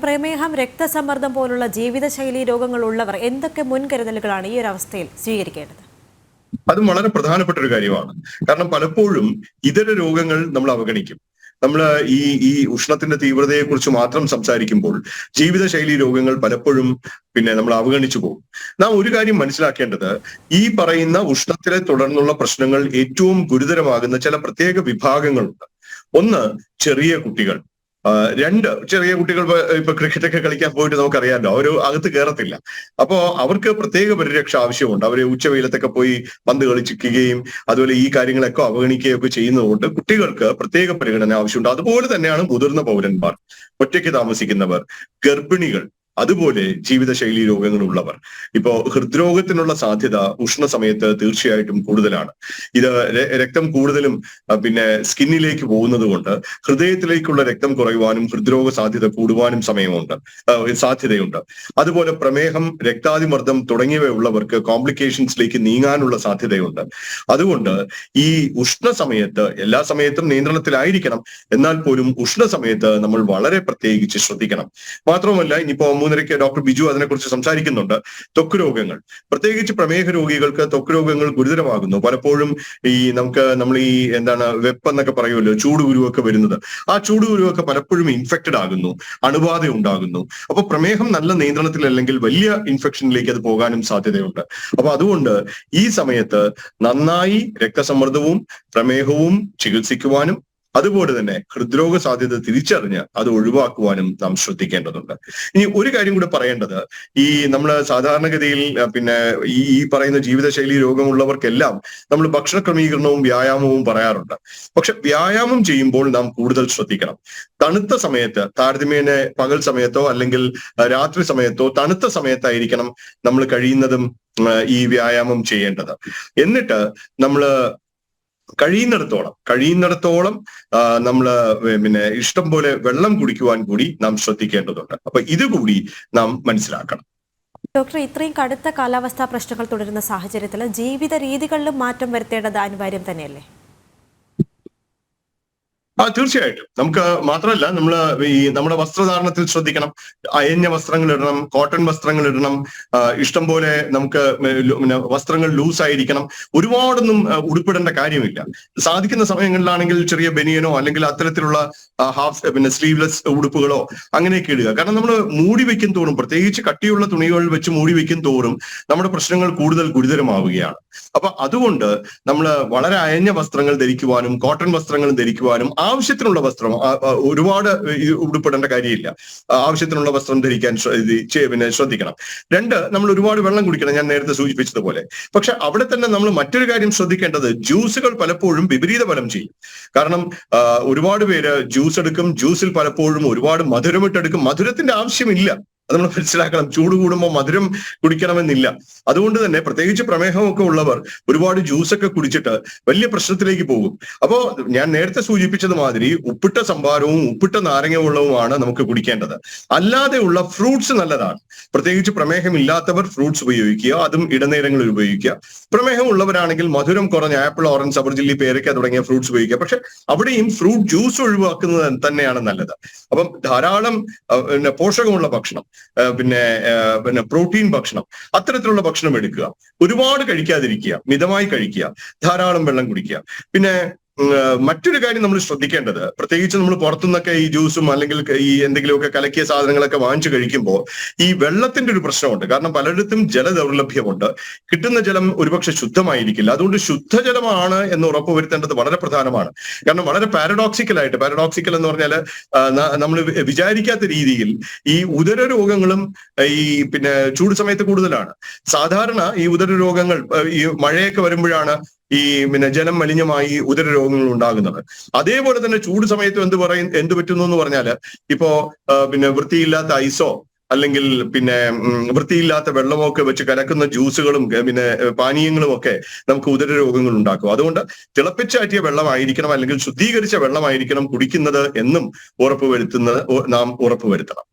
പ്രമേഹം, രക്തസമ്മർദ്ദം പോലുള്ള ജീവിതശൈലി രോഗങ്ങൾ ഉള്ളവർ എന്തൊക്കെ മുൻകരുതലുകളാണ് ഈ ഒരു അവസ്ഥയിൽ സ്വീകരിക്കേണ്ടത്? അതും വളരെ പ്രധാനപ്പെട്ട ഒരു കാര്യമാണ്. കാരണം പലപ്പോഴും ഇതര രോഗങ്ങൾ നമ്മൾ അവഗണിക്കും. നമ്മൾ ഈ ഉഷ്ണത്തിന്റെ തീവ്രതയെക്കുറിച്ച് മാത്രം സംസാരിക്കുമ്പോൾ ജീവിതശൈലി രോഗങ്ങൾ പലപ്പോഴും നമ്മൾ അവഗണിച്ചു പോകും. നാം ഒരു കാര്യം മനസ്സിലാക്കേണ്ടത്, ഈ പറയുന്ന ഉഷ്ണത്തിനെ തുടർന്നുള്ള പ്രശ്നങ്ങൾ ഏറ്റവും ഗുരുതരമാകുന്ന ചില പ്രത്യേക വിഭാഗങ്ങളുണ്ട്. ഒന്ന്, ചെറിയ കുട്ടികൾ. രണ്ട്, ചെറിയ കുട്ടികൾ ഇപ്പൊ ക്രിക്കറ്റൊക്കെ കളിക്കാൻ പോയിട്ട് നമുക്കറിയാമല്ലോ, അവർ അകത്ത് കയറത്തില്ല. അപ്പോ അവർക്ക് പ്രത്യേക പരിരക്ഷ ആവശ്യമുണ്ട്. അവര് ഉച്ചവെയിലത്തൊക്കെ പോയി പന്ത് കളിക്കുകയും അതുപോലെ ഈ കാര്യങ്ങളൊക്കെ അവഗണിക്കുകയൊക്കെ ചെയ്യുന്നതുകൊണ്ട് കുട്ടികൾക്ക് പ്രത്യേക പരിഗണന ആവശ്യമുണ്ട്. അതുപോലെ തന്നെയാണ് മുതിർന്ന പൗരന്മാർ, ഒറ്റയ്ക്ക് താമസിക്കുന്നവർ, ഗർഭിണികൾ, അതുപോലെ ജീവിതശൈലി രോഗങ്ങളുള്ളവർ. ഇപ്പോ ഹൃദ്രോഗത്തിനുള്ള സാധ്യത ഉഷ്ണ സമയത്ത് തീർച്ചയായിട്ടും കൂടുതലാണ്. ഇത് രക്തം കൂടുതലും സ്കിന്നിലേക്ക് പോകുന്നത് കൊണ്ട് ഹൃദയത്തിലേക്കുള്ള രക്തം കുറയുവാനും ഹൃദ്രോഗ സാധ്യത കൂടുവാനും സാധ്യതയുണ്ട്. അതുപോലെ പ്രമേഹം, രക്താതിമർദ്ദം തുടങ്ങിയവയുള്ളവർക്ക് കോംപ്ലിക്കേഷൻസിലേക്ക് നീങ്ങാനുള്ള സാധ്യതയുണ്ട്. അതുകൊണ്ട് ഈ ഉഷ്ണ സമയത്ത്, എല്ലാ സമയത്തും നിയന്ത്രണത്തിലായിരിക്കണം, എന്നാൽ പോലും ഉഷ്ണ സമയത്ത് നമ്മൾ വളരെ പ്രത്യേകിച്ച് ശ്രദ്ധിക്കണം. മാത്രമല്ല, ഇനിയിപ്പോ 3:30 ഡോക്ടർ ബിജു അതിനെക്കുറിച്ച് സംസാരിക്കുന്നുണ്ട്. ത്വക്ക് രോഗങ്ങൾ, പ്രത്യേകിച്ച് പ്രമേഹ രോഗികൾക്ക് ത്വക്ക് രോഗങ്ങൾ ഗുരുതരമാകുന്നു. പലപ്പോഴും നമ്മൾ വെപ്പ് എന്നൊക്കെ പറയുമല്ലോ, ചൂടുകുരുവൊക്കെ വരുന്നത്, ആ ചൂടുകുരുവൊക്കെ പലപ്പോഴും ഇൻഫെക്റ്റഡ് ആകുന്നു, അണുബാധ ഉണ്ടാകുന്നു. അപ്പൊ പ്രമേഹം നല്ല നിയന്ത്രണത്തിലല്ലെങ്കിൽ വലിയ ഇൻഫെക്ഷനിലേക്ക് അത് പോകാനും സാധ്യതയുണ്ട്. അപ്പൊ അതുകൊണ്ട് ഈ സമയത്ത് നന്നായി രക്തസമ്മർദ്ദവും പ്രമേഹവും ചികിത്സിക്കുവാനും അതുപോലെ തന്നെ ഹൃദ്രോഗ സാധ്യത തിരിച്ചറിഞ്ഞ് അത് ഒഴിവാക്കുവാനും നാം ശ്രദ്ധിക്കേണ്ടതുണ്ട്. ഇനി ഒരു കാര്യം കൂടെ പറയേണ്ടത്, നമ്മൾ സാധാരണഗതിയിൽ ഈ പറയുന്ന ജീവിതശൈലി രോഗമുള്ളവർക്കെല്ലാം നമ്മൾ ഭക്ഷണ ക്രമീകരണവും വ്യായാമവും പറയാറുണ്ട്. പക്ഷെ വ്യായാമം ചെയ്യുമ്പോൾ നാം കൂടുതൽ ശ്രദ്ധിക്കണം. തണുത്ത സമയത്ത്, താരതമ്യേന പകൽ സമയത്തോ അല്ലെങ്കിൽ രാത്രി സമയത്തോ തണുത്ത സമയത്തായിരിക്കണം നമ്മൾ കഴിയുന്നതും ഈ വ്യായാമം ചെയ്യേണ്ടത്. എന്നിട്ട് കഴിയുന്നിടത്തോളം ഇഷ്ടം പോലെ വെള്ളം കുടിക്കുവാൻ കൂടി നാം ശ്രദ്ധിക്കേണ്ടതുണ്ട്. അപ്പൊ ഇതുകൂടി നാം മനസ്സിലാക്കണം. ഡോക്ടർ, ഇത്രയും കടുത്ത കാലാവസ്ഥാ പ്രശ്നങ്ങൾ തുടരുന്ന സാഹചര്യത്തിൽ ജീവിത രീതികളിലും മാറ്റം വരുത്തേണ്ടത് അനിവാര്യം തന്നെയല്ലേ? തീർച്ചയായിട്ടും. നമുക്ക് മാത്രമല്ല, നമ്മുടെ വസ്ത്രധാരണത്തിൽ ശ്രദ്ധിക്കണം. അയഞ്ഞ വസ്ത്രങ്ങൾ ഇടണം, കോട്ടൺ വസ്ത്രങ്ങൾ ഇടണം. ഇഷ്ടം പോലെ നമുക്ക് വസ്ത്രങ്ങൾ ലൂസായിരിക്കണം. ഒരുപാടൊന്നും ഉടുപ്പിടേണ്ട കാര്യമില്ല. സാധിക്കുന്ന സമയങ്ങളിലാണെങ്കിൽ ചെറിയ ബനിയനോ അല്ലെങ്കിൽ അത്തരത്തിലുള്ള സ്ലീവ്ലെസ് ഉടുപ്പുകളോ അങ്ങനെയൊക്കെ ഇടുക. കാരണം നമ്മൾ മൂടി വെക്കും തോറും, പ്രത്യേകിച്ച് കട്ടിയുള്ള തുണികൾ വെച്ച് മൂടി വെക്കും തോറും നമ്മുടെ പ്രശ്നങ്ങൾ കൂടുതൽ ഗുരുതരമാവുകയാണ്. അപ്പൊ അതുകൊണ്ട് നമ്മൾ വളരെ അയഞ്ഞ വസ്ത്രങ്ങൾ ധരിക്കുവാനും കോട്ടൺ വസ്ത്രങ്ങൾ ധരിക്കുവാനും, ആവശ്യത്തിനുള്ള വസ്ത്രം, ഒരുപാട് ഉടുപ്പിടേണ്ട കാര്യമില്ല, ആവശ്യത്തിനുള്ള വസ്ത്രം ധരിക്കാൻ ശ്രദ്ധിക്കണം. രണ്ട്, നമ്മൾ ഒരുപാട് വെള്ളം കുടിക്കണം, ഞാൻ നേരത്തെ സൂചിപ്പിച്ചതുപോലെ. പക്ഷെ അവിടെ തന്നെ നമ്മൾ മറ്റൊരു കാര്യം ശ്രദ്ധിക്കേണ്ടത്, ജ്യൂസുകൾ പലപ്പോഴും വിപരീത ഫലം ചെയ്യും. കാരണം ഒരുപാട് പേര് ജ്യൂസ് എടുക്കും, ജ്യൂസിൽ പലപ്പോഴും ഒരുപാട് മധുരമിട്ടെടുക്കും. മധുരത്തിന്റെ ആവശ്യമില്ല, അത് നമ്മൾ മനസ്സിലാക്കണം. ചൂട് കൂടുമ്പോൾ മധുരം കുടിക്കണമെന്നില്ല. അതുകൊണ്ട് തന്നെ പ്രത്യേകിച്ച് പ്രമേഹമൊക്കെ ഉള്ളവർ ഒരുപാട് ജ്യൂസൊക്കെ കുടിച്ചിട്ട് വലിയ പ്രശ്നത്തിലേക്ക് പോകും. അപ്പോ ഞാൻ നേരത്തെ സൂചിപ്പിച്ചത് മാതിരി ഉപ്പിട്ട സംഭാരവും ഉപ്പിട്ട നാരങ്ങ വെള്ളവുമാണ് നമുക്ക് കുടിക്കേണ്ടത്. അല്ലാതെയുള്ള ഫ്രൂട്ട്സ് നല്ലതാണ്. പ്രത്യേകിച്ച് പ്രമേഹം ഇല്ലാത്തവർ ഫ്രൂട്ട്സ് ഉപയോഗിക്കുക, അതും ഇടനേരങ്ങളിൽ ഉപയോഗിക്കുക. പ്രമേഹം ഉള്ളവരാണെങ്കിൽ മധുരം കുറഞ്ഞ ആപ്പിൾ, ഓറഞ്ച്, സബർജില്ലി, പേരയ്ക്ക തുടങ്ങിയ ഫ്രൂട്ട്സ് ഉപയോഗിക്കുക. പക്ഷെ അവിടെയും ഫ്രൂട്ട് ജ്യൂസ് ഒഴിവാക്കുന്നത് തന്നെയാണ് നല്ലത്. അപ്പം ധാരാളം പോഷകമുള്ള ഭക്ഷണം, പ്രോട്ടീൻ ഭക്ഷണം, അത്തരത്തിലുള്ള ഭക്ഷണം എടുക്കുക. ഒരുപാട് കഴിക്കാതിരിക്കുക, മിതമായി കഴിക്കുക, ധാരാളം വെള്ളം കുടിക്കുക. മറ്റൊരു കാര്യം നമ്മൾ ശ്രദ്ധിക്കേണ്ടത്, പ്രത്യേകിച്ച് നമ്മൾ പുറത്തുനിന്നൊക്കെ ഈ ജ്യൂസും അല്ലെങ്കിൽ ഈ എന്തെങ്കിലുമൊക്കെ കലക്കിയ സാധനങ്ങളൊക്കെ വാങ്ങിച്ചു കഴിക്കുമ്പോൾ ഈ വെള്ളത്തിന്റെ ഒരു പ്രശ്നമുണ്ട്. കാരണം പലയിടത്തും ജലദൗർലഭ്യമുണ്ട്, കിട്ടുന്ന ജലം ഒരുപക്ഷെ ശുദ്ധമായിരിക്കില്ല. അതുകൊണ്ട് ശുദ്ധജലമാണ് എന്ന് ഉറപ്പുവരുത്തേണ്ടത് വളരെ പ്രധാനമാണ്. കാരണം വളരെ പാരഡോക്സിക്കൽ എന്ന് പറഞ്ഞാൽ നമ്മൾ വിചാരിക്കാത്ത രീതിയിൽ ഈ ഉദര രോഗങ്ങളും ചൂട് സമയത്ത് കൂടുതലാണ്. സാധാരണ ഈ ഉദര രോഗങ്ങൾ ഈ മഴയൊക്കെ വരുമ്പോഴാണ് ഈ ജലം മലിനമായി ഉദര രോഗങ്ങൾ ഉണ്ടാകുന്നത്. അതേപോലെ തന്നെ ചൂട് സമയത്ത് എന്ത് പറ്റുന്നു എന്ന് പറഞ്ഞാല്, ഇപ്പോ വൃത്തിയില്ലാത്ത ഐസോ അല്ലെങ്കിൽ വൃത്തിയില്ലാത്ത വെള്ളമോ ഒക്കെ വെച്ച് കലക്കുന്ന ജ്യൂസുകളും പാനീയങ്ങളും ഒക്കെ നമുക്ക് ഉദര രോഗങ്ങൾ ഉണ്ടാക്കും. അതുകൊണ്ട് തിളപ്പിച്ചാറ്റിയ വെള്ളമായിരിക്കണം അല്ലെങ്കിൽ ശുദ്ധീകരിച്ച വെള്ളമായിരിക്കണം കുടിക്കുന്നത് എന്നും നാം ഉറപ്പുവരുത്തണം.